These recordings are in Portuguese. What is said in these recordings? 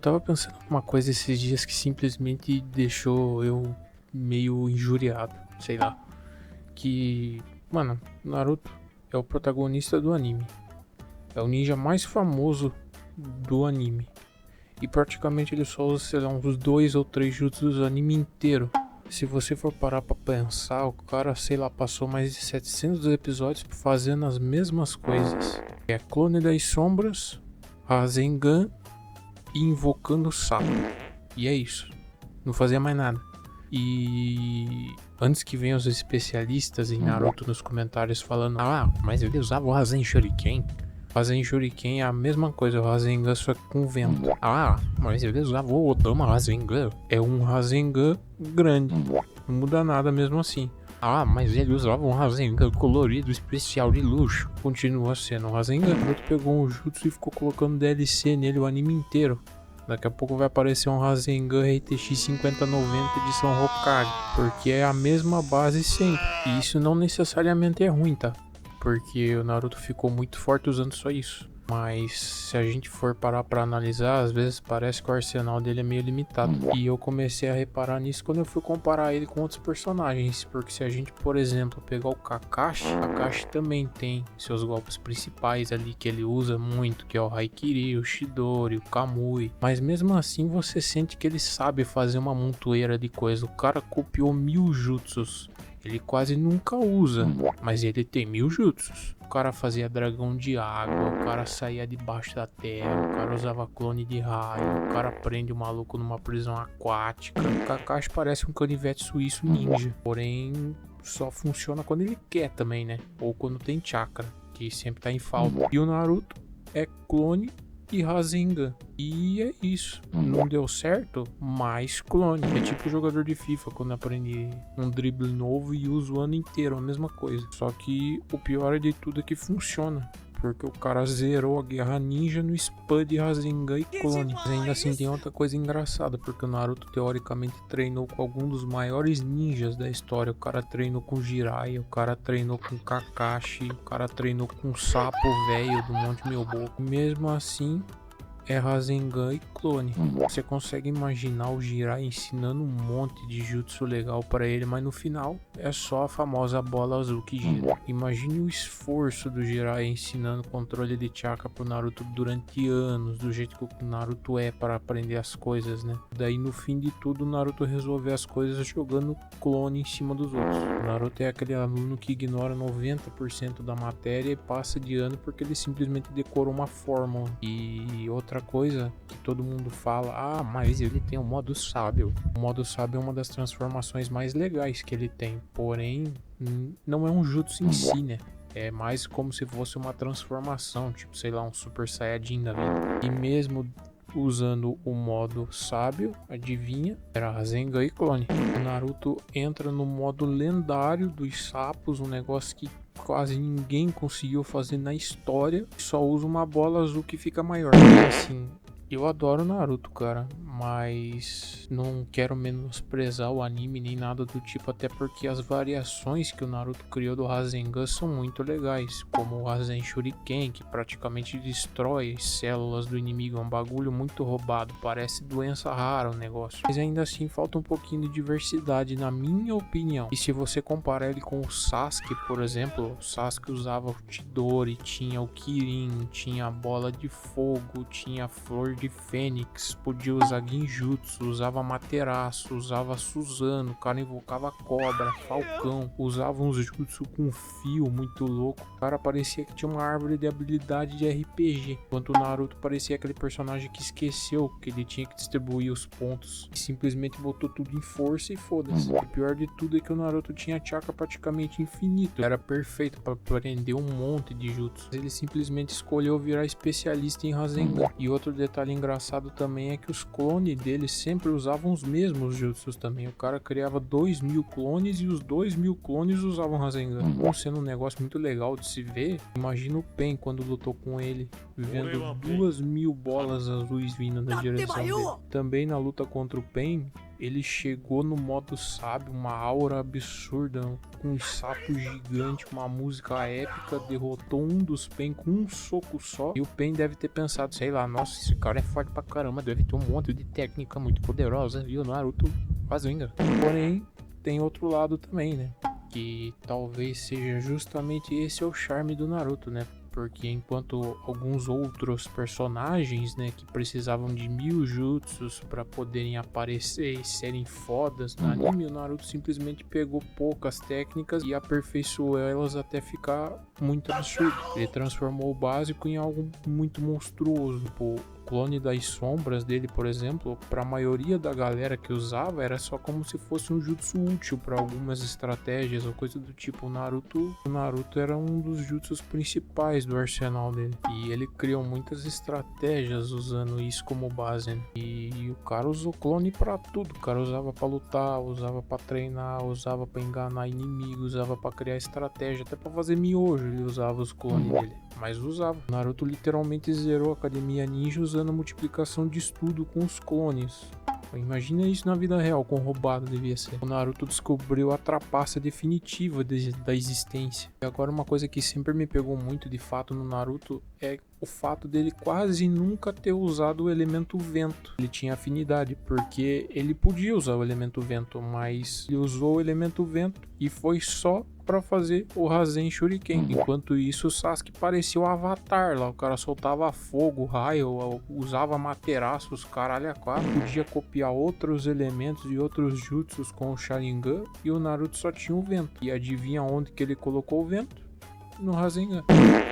Eu tava pensando numa coisa esses dias que simplesmente deixou eu meio injuriado, sei lá. Que, mano, Naruto é o protagonista do anime. É o ninja mais famoso do anime. E praticamente ele só usa, sei lá, uns 2 ou 3 jutsus do anime inteiro. Se você for parar pra pensar, o cara, sei lá, passou mais de 700 episódios fazendo as mesmas coisas. É clone das sombras, Rasengan e invocando o sapo. E é isso. Não fazia mais nada. E antes que venham os especialistas em Naruto nos comentários falando: ah, mas ele usava o Rasen Shuriken. Rasen Shuriken é a mesma coisa, o Rasengan só que com vento. Ah, mas ele usava o Odama Rasengan. É um Rasengan grande. Não muda nada mesmo assim. Ah, mas ele usava um Rasengan colorido especial de luxo. Continua sendo um Rasengan. Naruto pegou um jutsu e ficou colocando DLC nele o anime inteiro. Daqui a pouco vai aparecer um Rasengan RTX 5090 edição Hokage, porque é a mesma base sempre. E isso não necessariamente é ruim, tá? Porque o Naruto ficou muito forte usando só isso. Mas se a gente for parar pra analisar, às vezes parece que o arsenal dele é meio limitado. E eu comecei a reparar nisso quando eu fui comparar ele com outros personagens. Porque se a gente, por exemplo, pegar o Kakashi também tem seus golpes principais ali que ele usa muito, que é o Haikiri, o Chidori, o Kamui. Mas mesmo assim você sente que ele sabe fazer uma montoeira de coisa. O cara copiou 1000 jutsus. Ele quase nunca usa, mas ele tem 1000 jutsus. O cara fazia dragão de água, o cara saía debaixo da terra, o cara usava clone de raio, o cara prende o maluco numa prisão aquática. O Kakashi parece um canivete suíço ninja, porém só funciona quando ele quer também, né? Ou quando tem chakra, que sempre tá em falta. E o Naruto é clone e Rasengan. E é isso. Não deu certo, mais clone. É tipo jogador de FIFA quando aprende um drible novo e usa o ano inteiro a mesma coisa. Só que o pior de tudo é que funciona. Porque o cara zerou a Guerra Ninja no spam de Rasengan e clone. Mas ainda assim tem outra coisa engraçada, porque o Naruto teoricamente treinou com algum dos maiores ninjas da história. O cara treinou com Jiraiya, o cara treinou com Kakashi, o cara treinou com o sapo velho do Monte Melboco. Mesmo assim, é Rasengan e clone. Você consegue imaginar o Jiraiya ensinando um monte de jutsu legal para ele, mas no final é só a famosa bola azul que gira. Imagine o esforço do Jiraiya ensinando controle de chakra pro Naruto durante anos, do jeito que o Naruto é para aprender as coisas, né? Daí no fim de tudo o Naruto resolve as coisas jogando clone em cima dos outros. O Naruto é aquele aluno que ignora 90% da matéria e passa de ano porque ele simplesmente decorou uma fórmula. E outra coisa que todo mundo fala: ah, mas ele tem o modo sábio. O modo sábio é uma das transformações mais legais que ele tem, porém não é um jutsu em si, né? É mais como se fosse uma transformação, tipo, sei lá, um Super Saiyajin da vida. E mesmo usando o modo sábio, adivinha? Era Rasengan e clone. O Naruto entra no modo lendário dos sapos, um negócio que quase ninguém conseguiu fazer na história. Só usa uma bola azul que fica maior. E assim, eu adoro Naruto, cara, mas não quero menosprezar o anime nem nada do tipo, até porque as variações que o Naruto criou do Rasengan são muito legais, como o Rasen Shuriken, que praticamente destrói as células do inimigo, é um bagulho muito roubado, parece doença rara o negócio. Mas ainda assim falta um pouquinho de diversidade, na minha opinião. E se você comparar ele com o Sasuke, por exemplo, o Sasuke usava o Chidori, tinha o Kirin, tinha a bola de fogo, tinha a flor de Fênix, podia usar Genjutsu, usava Materaço, usava Suzano, o cara invocava Cobra, Falcão, usava uns jutsu com fio muito louco. O cara parecia que tinha uma árvore de habilidade de RPG, enquanto o Naruto parecia aquele personagem que esqueceu que ele tinha que distribuir os pontos e simplesmente botou tudo em força e foda-se. O pior de tudo é que o Naruto tinha chakra praticamente infinito, era perfeito para aprender um monte de jutsu. Ele simplesmente escolheu virar especialista em Rasengan. E outro detalhe engraçado também é que os clones dele sempre usavam os mesmos jutsus também. O cara criava 2000 clones e os 2000 clones usavam Rasengan. Como sendo um negócio muito legal de se ver, imagina o Pen quando lutou com ele, vendo 2000 bolas azuis vindo na direção dele. Também na luta contra o Pen, ele chegou no modo sábio, uma aura absurda, com um sapo gigante, uma música épica, derrotou um dos Pain com um soco só. E o Pain deve ter pensado, sei lá, nossa, esse cara é forte pra caramba, deve ter um monte de técnica muito poderosa. E o Naruto Rasengan. Porém, tem outro lado também, né? Que talvez seja justamente esse o charme do Naruto, né? Porque enquanto alguns outros personagens, né, que precisavam de 1000 jutsus para poderem aparecer e serem fodas no anime, o Naruto simplesmente pegou poucas técnicas e aperfeiçoou elas até ficar muito absurdo. Ele transformou o básico em algo muito monstruoso. Tipo, clone das sombras dele, por exemplo, para a maioria da galera que usava, era só como se fosse um jutsu útil para algumas estratégias ou coisa do tipo. O Naruto era um dos jutsus principais do arsenal dele. E ele criou muitas estratégias usando isso como base, né? E o cara usou clone para tudo. O cara usava para lutar, usava para treinar, usava para enganar inimigos, usava para criar estratégia, até para fazer miojo ele usava os clones dele. Mas usava. O Naruto literalmente zerou a Academia Ninja usando a multiplicação de estudo com os clones. Imagina isso na vida real, quão roubado devia ser. O Naruto descobriu a trapaça definitiva da existência. E agora uma coisa que sempre me pegou muito de fato no Naruto é o fato dele quase nunca ter usado o elemento vento. Ele tinha afinidade, porque ele podia usar o elemento vento, mas ele usou o elemento vento e foi só para fazer o Rasen Shuriken. Enquanto isso, o Sasuke parecia o Avatar lá. O cara soltava fogo, raio, usava materaços, caralho a quatro. Podia copiar outros elementos e outros jutsus com o Sharingan. E o Naruto só tinha o vento. E adivinha onde que ele colocou o vento? No Rasengan.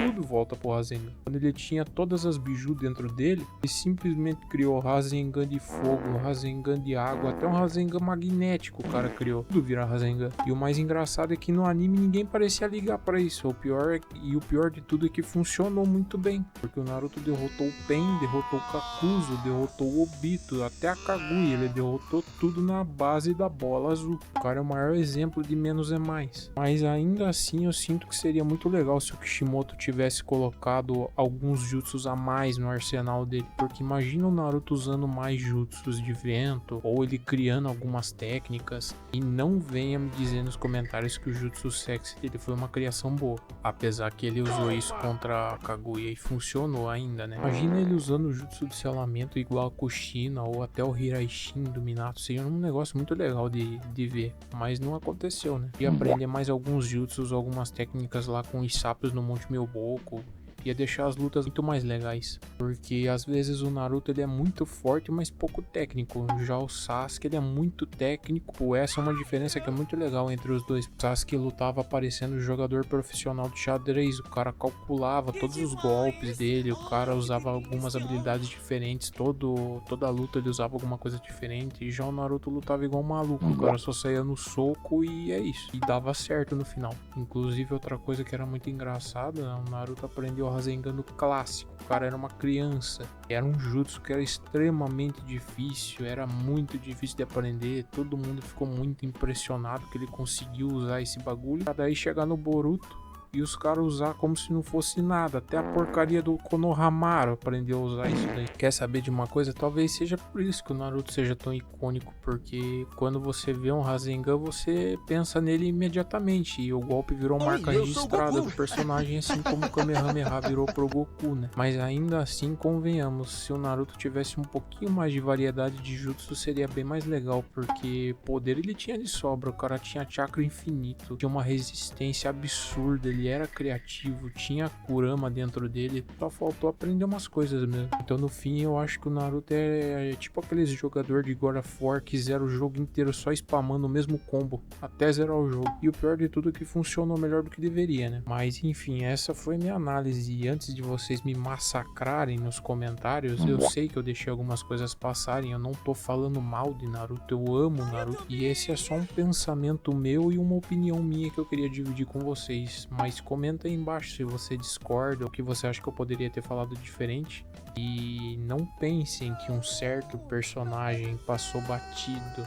Tudo volta pro Rasengan. Quando ele tinha todas as biju dentro dele, ele simplesmente criou Rasengan de fogo, Rasengan de água, até um Rasengan magnético o cara criou. Tudo vira Rasengan. E o mais engraçado é que no anime ninguém parecia ligar pra isso. O pior de tudo é que funcionou muito bem. Porque o Naruto derrotou o Pain, derrotou o Kakuzu, derrotou o Obito, até a Kaguya. Ele derrotou tudo na base da bola azul. O cara é o maior exemplo de menos é mais. Mas ainda assim eu sinto que seria muito legal se o Kishimoto tivesse colocado alguns jutsus a mais no arsenal dele, porque imagina o Naruto usando mais jutsus de vento, ou ele criando algumas técnicas, e não venha me dizer nos comentários que o jutsu sexy dele foi uma criação boa, apesar que ele usou isso contra a Kaguya e funcionou ainda, né? Imagina ele usando o jutsu de selamento igual a Kushina, ou até o Hiraishin do Minato, seria um negócio muito legal de ver, mas não aconteceu, né? E aprender mais alguns jutsus, algumas técnicas lá com os sapos no Monte Myoboku, ia deixar as lutas muito mais legais, porque às vezes o Naruto ele é muito forte, mas pouco técnico. Já o Sasuke ele é muito técnico. Essa é uma diferença que é muito legal entre os dois. O Sasuke lutava parecendo jogador profissional de xadrez, o cara calculava todos os golpes dele, o cara usava algumas habilidades diferentes, toda luta ele usava alguma coisa diferente. E já o Naruto lutava igual um maluco, o cara só saía no soco e é isso, e dava certo no final. Inclusive outra coisa que era muito engraçada, o Naruto aprendeu o Rasengan no clássico. O cara era uma criança, era um jutsu que era extremamente difícil, era muito difícil de aprender. Todo mundo ficou muito impressionado que ele conseguiu usar esse bagulho. Pra daí chegar no Boruto e os caras usar como se não fosse nada. Até a porcaria do Konohamaru aprendeu a usar isso daí. Quer saber de uma coisa? Talvez seja por isso que o Naruto seja tão icônico, porque quando você vê um Rasengan, você pensa nele imediatamente, e o golpe virou marca registrada do personagem, assim como o Kamehameha virou pro Goku, né? Mas ainda assim, convenhamos, se o Naruto tivesse um pouquinho mais de variedade de jutsu, seria bem mais legal, porque poder ele tinha de sobra. O cara tinha chakra infinito, tinha uma resistência absurda, ele era criativo, tinha Kurama dentro dele, só faltou aprender umas coisas mesmo. Então no fim eu acho que o Naruto é tipo aqueles jogador de God of War que zera o jogo inteiro só spamando o mesmo combo até zerar o jogo. E o pior de tudo é que funcionou melhor do que deveria, né? Mas enfim, essa foi minha análise, e antes de vocês me massacrarem nos comentários, eu sei que eu deixei algumas coisas passarem, eu não tô falando mal de Naruto, eu amo Naruto, e esse é só um pensamento meu e uma opinião minha que eu queria dividir com vocês. Mas comenta aí embaixo se você discorda ou que você acha que eu poderia ter falado diferente. E não pensem que um certo personagem passou batido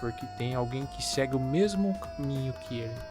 porque tem alguém que segue o mesmo caminho que ele.